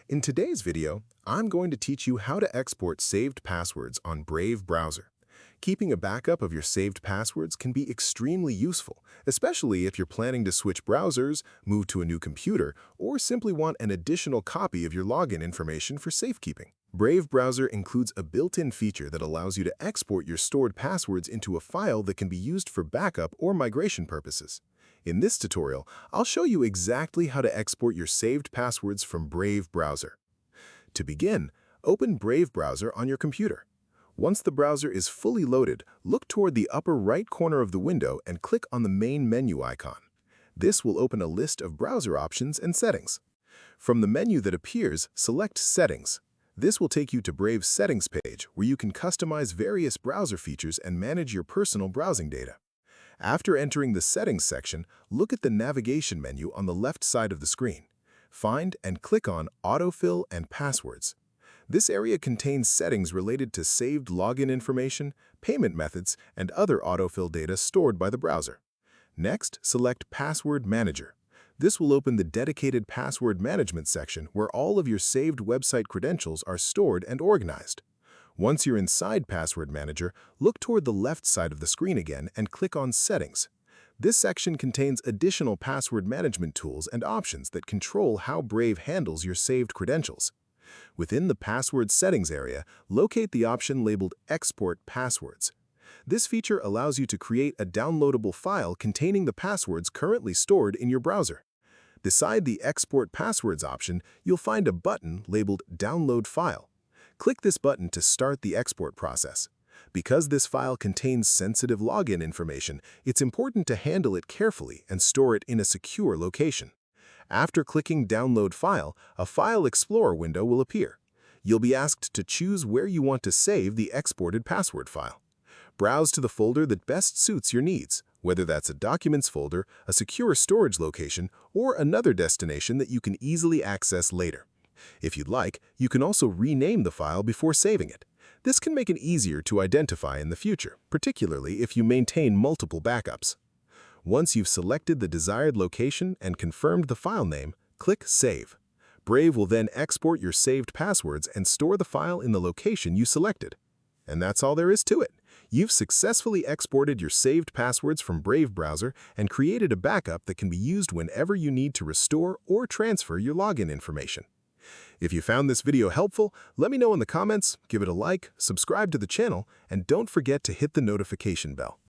In today's video, I'm going to teach you how to export saved passwords on Brave browser. Keeping a backup of your saved passwords can be extremely useful, especially if you're planning to switch browsers, move to a new computer, or simply want an additional copy of your login information for safekeeping. Brave browser includes a built-in feature that allows you to export your stored passwords into a file that can be used for backup or migration purposes. In this tutorial, I'll show you exactly how to export your saved passwords from Brave browser. To begin, open Brave browser on your computer. Once the browser is fully loaded, look toward the upper right corner of the window and click on the main menu icon. This will open a list of browser options and settings. From the menu that appears, select Settings. This will take you to Brave's Settings page, where you can customize various browser features and manage your personal browsing data. After entering the Settings section, look at the navigation menu on the left side of the screen. Find and click on Autofill and Passwords. This area contains settings related to saved login information, payment methods, and other autofill data stored by the browser. Next, select Password Manager. This will open the dedicated password management section where all of your saved website credentials are stored and organized. Once you're inside Password Manager, look toward the left side of the screen again and click on Settings. This section contains additional password management tools and options that control how Brave handles your saved credentials. Within the Password Settings area, locate the option labeled Export Passwords. This feature allows you to create a downloadable file containing the passwords currently stored in your browser. Beside the Export Passwords option, you'll find a button labeled Download File. Click this button to start the export process. Because this file contains sensitive login information, it's important to handle it carefully and store it in a secure location. After clicking Download File, a File Explorer window will appear. You'll be asked to choose where you want to save the exported password file. Browse to the folder that best suits your needs, whether that's a Documents folder, a secure storage location, or another destination that you can easily access later. If you'd like, you can also rename the file before saving it. This can make it easier to identify in the future, particularly if you maintain multiple backups. Once you've selected the desired location and confirmed the file name, click Save. Brave will then export your saved passwords and store the file in the location you selected. And that's all there is to it. You've successfully exported your saved passwords from Brave browser and created a backup that can be used whenever you need to restore or transfer your login information. If you found this video helpful, let me know in the comments, give it a like, subscribe to the channel, and don't forget to hit the notification bell.